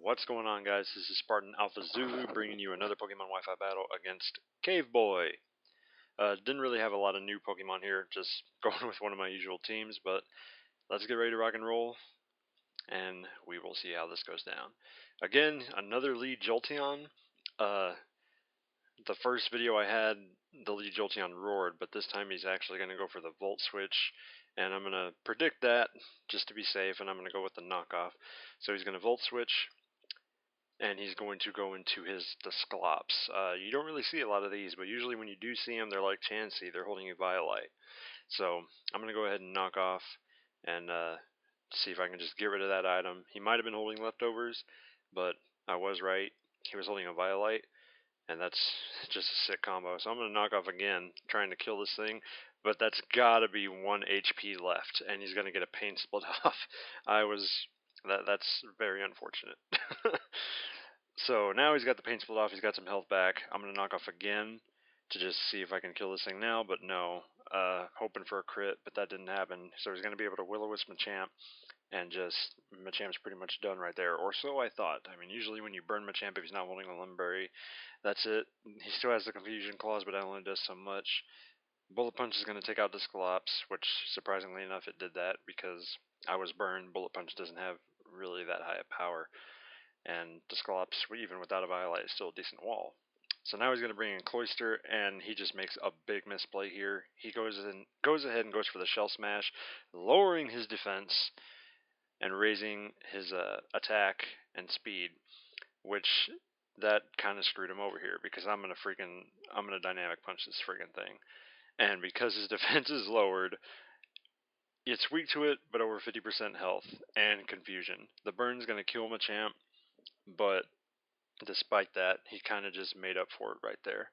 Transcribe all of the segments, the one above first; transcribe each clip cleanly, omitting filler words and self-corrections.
What's going on, guys? This is Spartan AlphaZulu bringing you another Pokemon Wi-Fi battle against Caveboy. Didn't really have a lot of new Pokemon here, just going with one of my usual teams, but let's get ready to rock and roll, and we will see how this goes down. Again, another lead Jolteon. The first video I had, the lead Jolteon roared, but this time he's actually going to go for the Volt Switch, and I'm going to predict that just to be safe, and I'm going to go with the knockoff. So he's going to Volt Switch, and he's going to go into his Dusclops. You don't really see a lot of these, but usually when you do see them, they're like Chansey. They're holding a Violite. So I'm going to go ahead and knock off and see if I can just get rid of that item. He might have been holding leftovers, but I was right. He was holding a Violite, and that's just a sick combo. So I'm going to knock off again, trying to kill this thing, but that's got to be 1 HP left, and he's going to get a pain split off. That's very unfortunate. So now he's got the pain split off, he's got some health back. I'm going to knock off again to just see if I can kill this thing now, but no. Hoping for a crit, but that didn't happen. So he's going to be able to Will-O-Wisp Machamp, and just Machamp's pretty much done right there, or so I thought. I mean, usually when you burn Machamp, if he's not holding a Limberry, that's it. He still has the Confusion Clause, but it only does so much. Bullet Punch is going to take out Dusclops, which surprisingly enough it did that because I was burned. Bullet Punch doesn't have really that high of power, and Dusclops, even without a Violite, is still a decent wall. So now he's going to bring in Cloyster, and he just makes a big misplay here. He goes ahead and goes for the Shell Smash, lowering his defense and raising his attack and speed, which that kind of screwed him over here because I'm gonna Dynamic Punch this friggin' thing, and because his defense is lowered, it's weak to it, but over 50% health and Confusion. The burn's gonna kill Machamp, but despite that, he kind of just made up for it right there.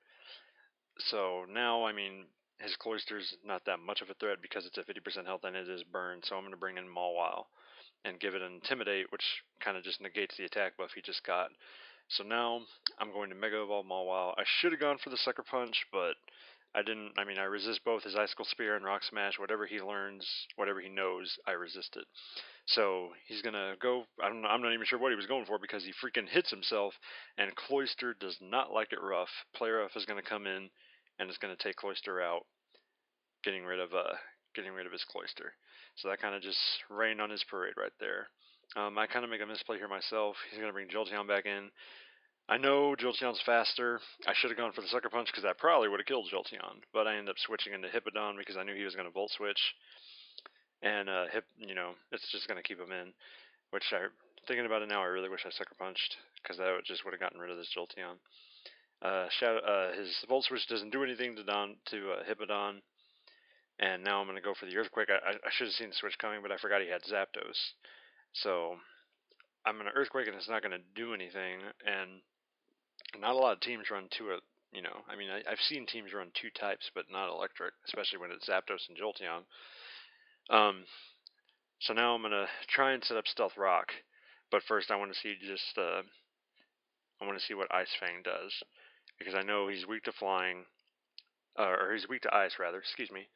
So now, I mean, his Cloyster's not that much of a threat because it's at 50% health and it is burn, so I'm going to bring in Mawile and give it an Intimidate, which kind of just negates the attack buff he just got. So now I'm going to Mega Evolve Mawile. I should have gone for the Sucker Punch, but I didn't. I mean, I resist both his Icicle Spear and Rock Smash. Whatever he learns, whatever he knows, I resist it. So he's gonna go. I'm not even sure what he was going for because he freaking hits himself, and Cloyster does not like it rough. Play Rough is gonna come in, and it's gonna take Cloyster out, getting rid of his Cloyster. So that kind of just rained on his parade right there. I kind of make a misplay here myself. He's gonna bring Jolteon back in. I know Jolteon's faster. I should have gone for the Sucker Punch because that probably would have killed Jolteon, but I ended up switching into Hippowdon because I knew he was gonna Volt Switch. And it's just gonna keep him in. Which thinking about it now, I really wish I Sucker Punched because that just would have gotten rid of this Jolteon. His Volt Switch doesn't do anything to Hippowdon, and now I'm gonna go for the Earthquake. I should have seen the switch coming, but I forgot he had Zapdos. So I'm gonna Earthquake, and it's not gonna do anything. And not a lot of teams run I mean, I've seen teams run 2 types, but not Electric, especially when it's Zapdos and Jolteon. So now I'm gonna try and set up Stealth Rock, but first I want to see what Ice Fang does, because I know he's weak to flying, or he's weak to ice rather. Excuse me.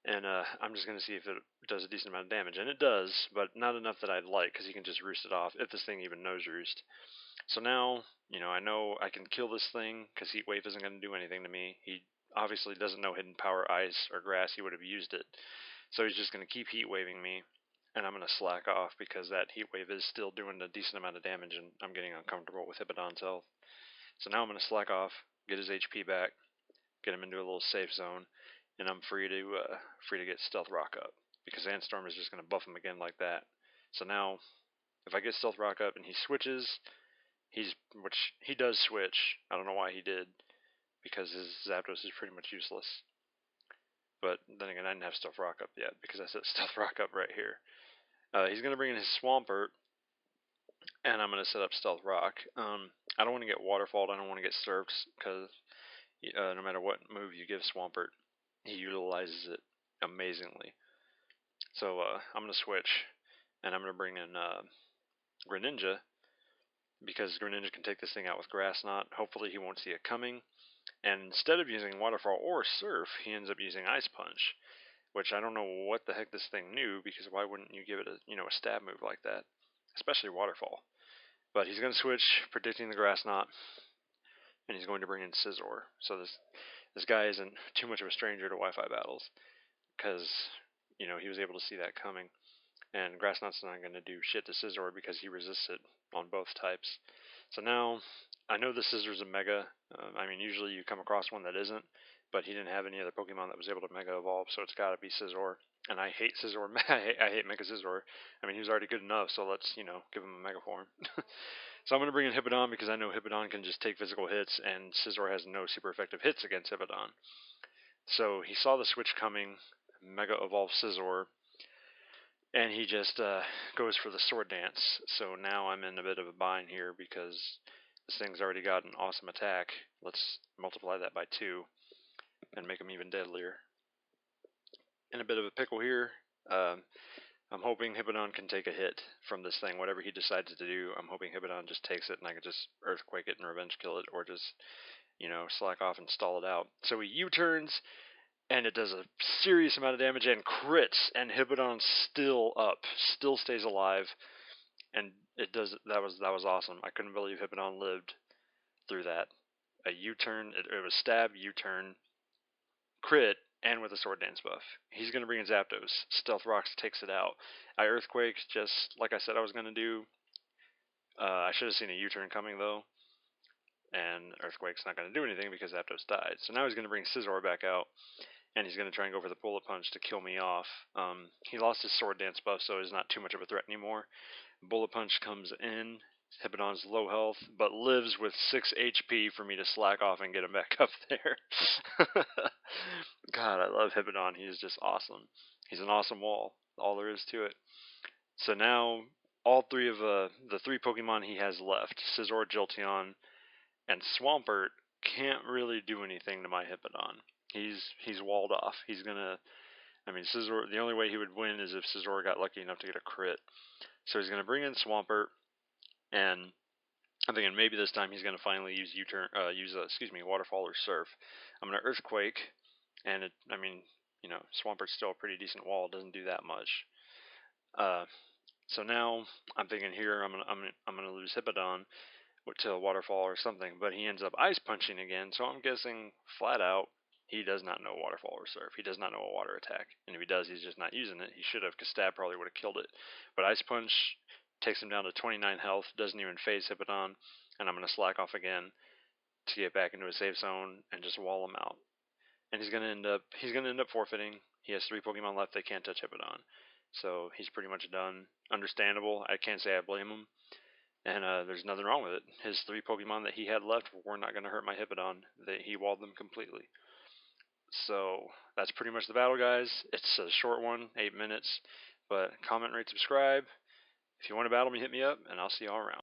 And I'm just gonna see if it does a decent amount of damage, and it does, but not enough that I'd like, because he can just roost it off if this thing even knows roost. So now, I know I can kill this thing because Heat Wave isn't gonna do anything to me. He obviously doesn't know Hidden Power Ice or Grass. He would have used it, so he's just gonna keep Heat Waving me. And I'm going to slack off because that Heat Wave is still doing a decent amount of damage, and I'm getting uncomfortable with Hippowdon's health. So now I'm going to slack off, get his HP back, get him into a little safe zone, and I'm free to get Stealth Rock up because Sandstorm is just going to buff him again like that. So now, if I get Stealth Rock up and he switches, which he does switch. I don't know why he did, because his Zapdos is pretty much useless. But then again, I didn't have Stealth Rock up yet because I set Stealth Rock up right here. He's going to bring in his Swampert, and I'm going to set up Stealth Rock. I don't want to get Waterfalled. I don't want to get Surfed, because no matter what move you give Swampert, he utilizes it amazingly. So I'm going to switch, and I'm going to bring in Greninja, because Greninja can take this thing out with Grass Knot. Hopefully he won't see it coming. And instead of using Waterfall or Surf, he ends up using Ice Punch, which I don't know what the heck this thing knew, because why wouldn't you give it a stab move like that, especially Waterfall? But he's going to switch, predicting the Grass Knot, and he's going to bring in Scizor. So this guy isn't too much of a stranger to Wi-Fi battles, because he was able to see that coming. And Grass Knot's not going to do shit to Scizor because he resists it on both types. So now, I know the Scissor's a Mega. Usually you come across one that isn't, but he didn't have any other Pokemon that was able to Mega Evolve, so it's got to be Scizor. And I hate Scizor. I hate Mega Scizor. He was already good enough, so let's, give him a Mega form. So I'm going to bring in Hippowdon because I know Hippowdon can just take physical hits, and Scizor has no super effective hits against Hippowdon. So he saw the switch coming, Mega Evolve Scizor, and he just goes for the Sword Dance. So now I'm in a bit of a bind here because this thing's already got an awesome attack. Let's multiply that by 2 and make him even deadlier. In a bit of a pickle here. I'm hoping Hippowdon can take a hit from this thing. Whatever he decides to do, I'm hoping Hippowdon just takes it and I can just Earthquake it and Revenge Kill it, or just, slack off and stall it out. So he U-turns, and it does a serious amount of damage and crits, and Hippowdon's still up, still stays alive, and it does. That was awesome. I couldn't believe Hippowdon lived through that. A U-turn, it was stab, U-turn, crit, and with a Sword Dance buff. He's going to bring in Zapdos. Stealth Rocks takes it out. I Earthquake, just like I said I was going to do. I should have seen a U-turn coming, though. And Earthquake's not going to do anything because Zapdos died. So now he's going to bring Scizor back out. And he's going to try and go for the Bullet Punch to kill me off. He lost his Sword Dance buff, so he's not too much of a threat anymore. Bullet Punch comes in. Hippowdon's low health, but lives with 6 HP for me to slack off and get him back up there. God, I love Hippowdon. He is just awesome. He's an awesome wall. All there is to it. So now, all 3 of the 3 Pokemon he has left, Scizor, Jolteon, and Swampert, can't really do anything to my Hippowdon. He's walled off. He's gonna. Scizor. The only way he would win is if Scizor got lucky enough to get a crit. So he's gonna bring in Swampert, and I'm thinking maybe this time he's gonna finally use Waterfall or Surf. I'm gonna Earthquake, and Swampert's still a pretty decent wall. It doesn't do that much. So now I'm thinking here I'm gonna lose Hippowdon to a Waterfall or something, but he ends up Ice Punching again. So I'm guessing flat out he does not know Waterfall or Surf. He does not know a water attack. And if he does, he's just not using it. He should have, because Stab probably would have killed it. But Ice Punch takes him down to 29 health, doesn't even phase Hippowdon, and I'm going to slack off again to get back into a safe zone and just wall him out. And he's going to end up forfeiting. He has 3 Pokemon left. They can't touch Hippowdon. So he's pretty much done. Understandable. I can't say I blame him. And there's nothing wrong with it. His 3 Pokemon that he had left were not going to hurt my Hippowdon. He walled them completely. So that's pretty much the battle, guys. It's a short one, 8 minutes. But comment, rate, subscribe. If you want to battle me, hit me up, and I'll see you all around.